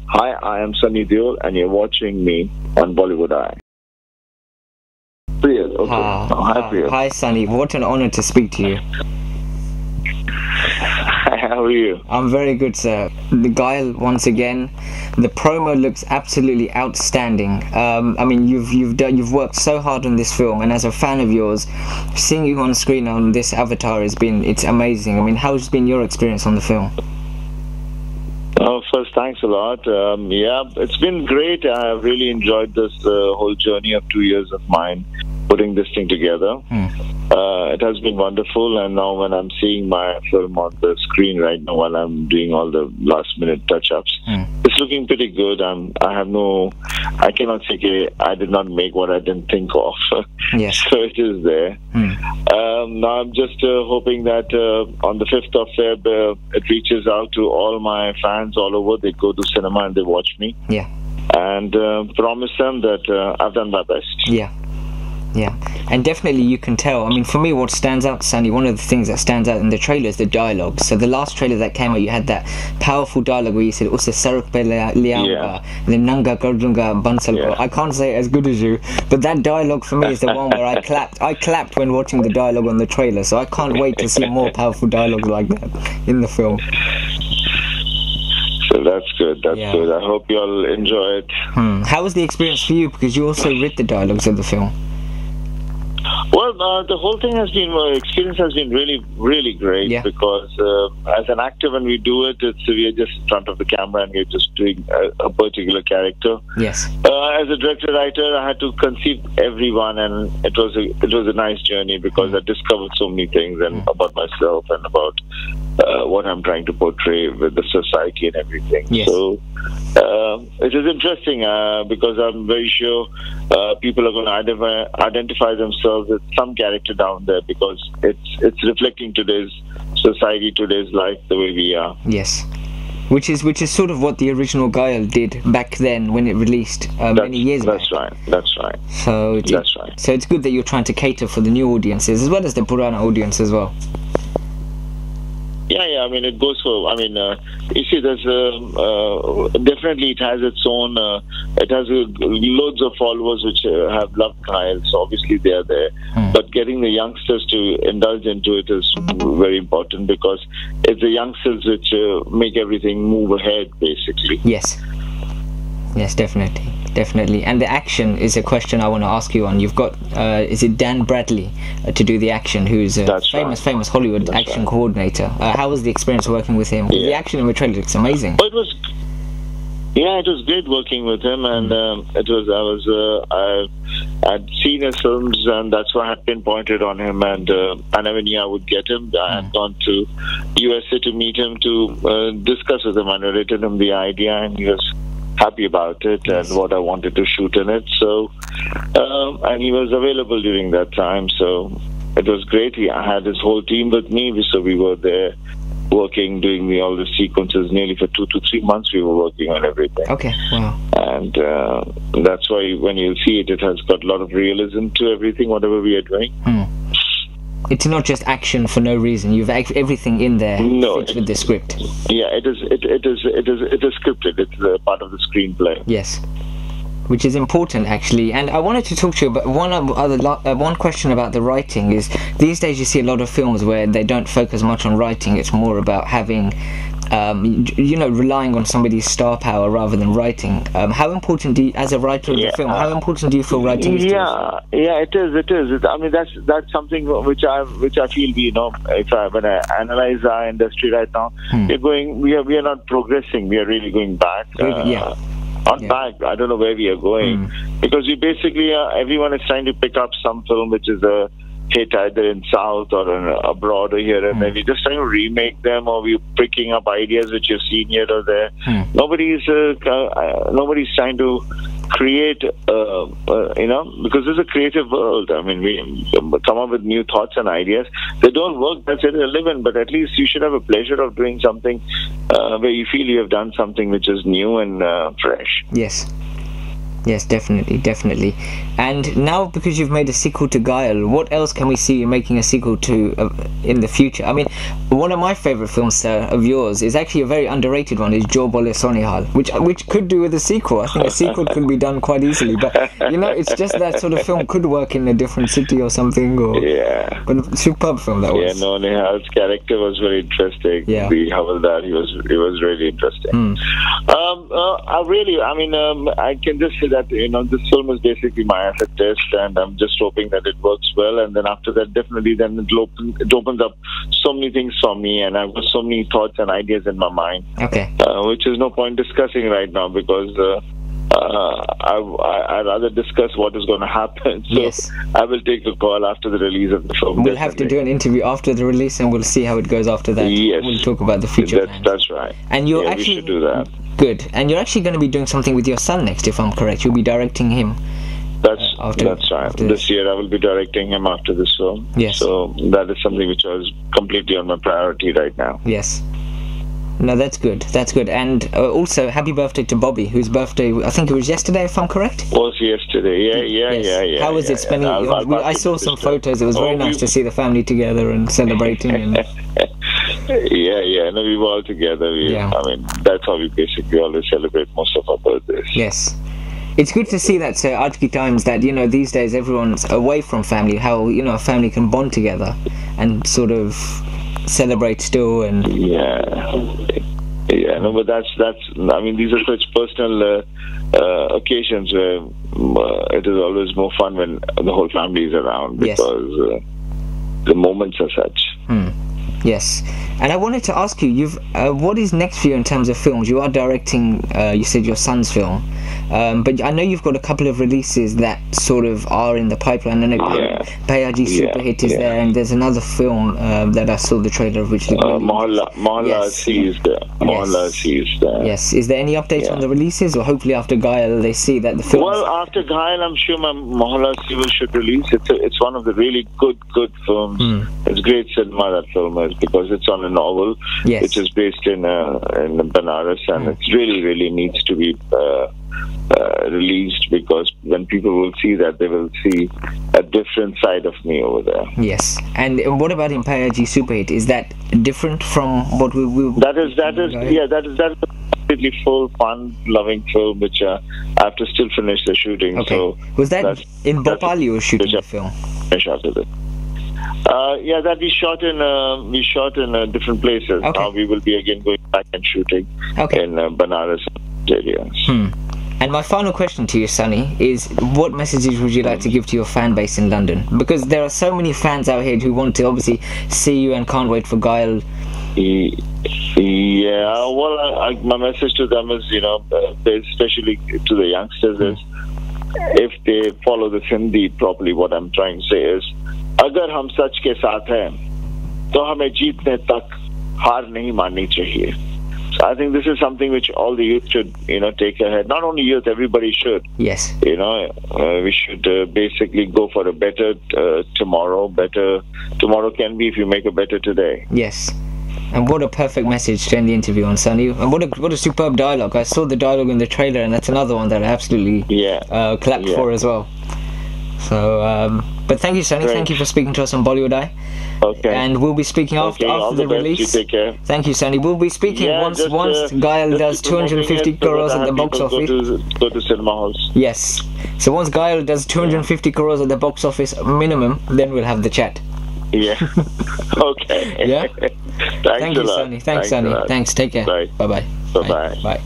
Hi, I am Sunny Deol, and you're watching me on Bollywood Eye. Priyal, okay. Hi, Priyal. Hi, Sunny. What an honor to speak to you. How are you? I'm very good, sir. The Ghayal Once Again. The promo looks absolutely outstanding. I mean, you've worked so hard on this film, and as a fan of yours, seeing you on screen on this avatar it's amazing. I mean, how's been your experience on the film? First, thanks a lot. Yeah, it's been great. I've really enjoyed this whole journey of 2 years of mine putting this thing together. It has been wonderful, and now when I'm seeing my film on the screen right now while I'm doing all the last minute touch-ups, it's looking pretty good. I cannot say I did not make what I didn't think of. Yes. So it is there. Now I'm just hoping that on the 5th of Feb it reaches out to all my fans all over. They go to cinema and they watch me. Yeah. And promise them that I've done my best. Yeah. Yeah, and definitely you can tell. I mean, for me, what stands out, Sunny, one of the things that stands out in the trailer is the dialogue. So the last trailer that came out, you had that powerful dialogue where you said, "Usse sarak pe liaunga, then nanga kar dunga bansal ko." I can't say it as good as you, but that dialogue for me is the one where I clapped. I clapped when watching the dialogue on the trailer, so I can't wait to see more powerful dialogue like that in the film. So that's good. That's good. I hope you all enjoy it. How was the experience for you? Because you also read the dialogues of the film. Well, the whole thing has been, experience has been really, really great because as an actor, when we do it, we are just in front of the camera and we're just doing a particular character. Yes. As a director-writer, I had to conceive everyone, and it was a nice journey because I discovered so many things and about myself and about what I'm trying to portray with the society and everything. Yes. So it is interesting because I'm very sure people are going to identify themselves with some character down there because it's reflecting today's society, today's life, the way we are. Yes. Which is sort of what the original Ghayal did back then when it released many years back. That's right. So So it's good that you're trying to cater for the new audiences as well as the Purana audience as well. Yeah. I mean, it goes for. I mean, you see, there's definitely it has its own. It has loads of followers which have loved Ghayal, so obviously they are there. But getting the youngsters to indulge into it is very important because it's the youngsters which make everything move ahead, basically. Yes. Yes, definitely. And the action is a question I want to ask you on. You've got, is it Dan Bradley to do the action, who's a famous Hollywood action coordinator. How was the experience working with him? The action in the trailer looks amazing. Well, it was great working with him, and I'd seen his films, and that's why I had pinpointed on him, and I never knew I would get him. I had gone to USA to meet him to discuss with him. I narrated him the idea, and he was happy about it and what I wanted to shoot in it. So, and he was available during that time, so it was great. I had his whole team with me, so we were there working, doing all the sequences. Nearly for 2 to 3 months we were working on everything. Okay, wow. And that's why when you see it, it has got a lot of realism to everything, whatever we are doing. It's not just action for no reason. You've everything in there fits with the script. Yeah, it is scripted. It's a part of the screenplay. Yes, which is important actually. And I wanted to talk to you about one question about the writing. Is these days you see a lot of films where they don't focus much on writing. It's more about having relying on somebody's star power rather than writing. How important do you, as a writer of the film, how important do you feel writing is? Yeah, it is. I mean, that's something which I feel, when I analyze our industry right now, we are not progressing. We are really going back. Back. I don't know where we are going because we basically everyone is trying to pick up some film which is a hit either in South or abroad or here and then. We're just trying to remake them, or we're picking up ideas which you've seen here or there. Nobody's trying to create, because it's a creative world. I mean, we come up with new thoughts and ideas. They don't work, that's irrelevant, but at least you should have a pleasure of doing something where you feel you have done something which is new and fresh. Yes. Yes, definitely. And now, because you've made a sequel to Ghayal, what else can we see you making a sequel to in the future? I mean, one of my favourite films, sir, of yours is actually a very underrated one, is Jo Bole Sunny Deol, which could do with a sequel. I think a sequel could be done quite easily, but it's just that sort of film could work in a different city or something. Or yeah. But superb film that was. Yeah, no, Nihal's character was very interesting. Yeah. The Havaldar, he was really interesting. I can just say that this film is basically my acid test, and I'm just hoping that it works well. And then after that, definitely, then it opens up so many things for me, and I've got so many thoughts and ideas in my mind. Okay. Which is no point discussing right now because I'd rather discuss what is going to happen. So yes. I will take a call after the release of the film. We'll have to do an interview after the release, and we'll see how it goes after that. Yes. We'll talk about the future plans. That's right. And you're we should do that. Good. And you're actually going to be doing something with your son next, if I'm correct. You'll be directing him. That's right. This year I will be directing him after this film. Yes. So that is something which was completely on my priority right now. Yes. No, that's good. And also, happy birthday to Bobby, whose birthday, I think it was yesterday, if I'm correct? Was yesterday. Yeah. How was it spending? I saw some photos. It was very nice to see the family together and celebrating. Yeah. No, we were all together. I mean, that's how we basically always celebrate most of our birthdays. Yes. It's good to see that, sir, aaj ki times, that, these days everyone's away from family, how, a family can bond together and sort of celebrate still. And no, but that's I mean, these are such personal occasions where it is always more fun when the whole family is around, because the moments are such. Yes. And I wanted to ask you, what is next for you in terms of films? You are directing, you said, your son's film, but I know you've got a couple of releases that sort of are in the pipeline. I know Payaji Super Hit is there, and there's another film that I saw the trailer of, which Mohalla sees there. Mohalla sees there. Yes. Is there any updates on the releases, or hopefully after Ghayal they see that the film? Well, after Ghayal, I'm sure Mohalla should release. It's one of the really good films. It's great cinema, that film is, because it's on a novel which is based in Banaras, and it really needs to be released, because when people will see that, they will see a different side of me over there. Yes. And what about in Payaji Super Hit? Is that different from what we that is a completely full, fun, loving film which I have to still finish the shooting. Okay. So was that in Bhopal you were shooting the film? Finish after that. That we shot in different places. Okay. Now we will be again going back and shooting in Banaras area. And my final question to you, Sunny, is what messages would you like to give to your fan base in London? Because there are so many fans out here who want to obviously see you and can't wait for Ghayal. Yeah, well, my message to them is, especially to the youngsters, is if they follow the Hindi properly, what I'm trying to say is, अगर हम सच के साथ हैं, तो हमें जीतने तक हार नहीं माननी चाहिए. So I think this is something which all the youth should, take ahead. Not only youth, everybody should. Yes. We should basically go for a better tomorrow. Better tomorrow can be if you make a better today. Yes. And what a perfect message to end the interview on, Sunny. And what a superb dialogue. I saw the dialogue in the trailer, and that's another one that I absolutely clapped for as well. So, but thank you, Sunny. Great. Thank you for speaking to us on Bollywood Eye. Okay. And we'll be speaking after the release. You take care. Thank you, Sunny. We'll be speaking once Ghayal does 250 crores at the box office. Go to cinema halls. Yes. So once Ghayal does 250 crores at the box office minimum, then we'll have the chat. Yeah. Okay. Yeah. Thank you, Sunny. Thanks, Sunny. Thanks. Take care. Bye. Bye-bye. Bye-bye. Bye.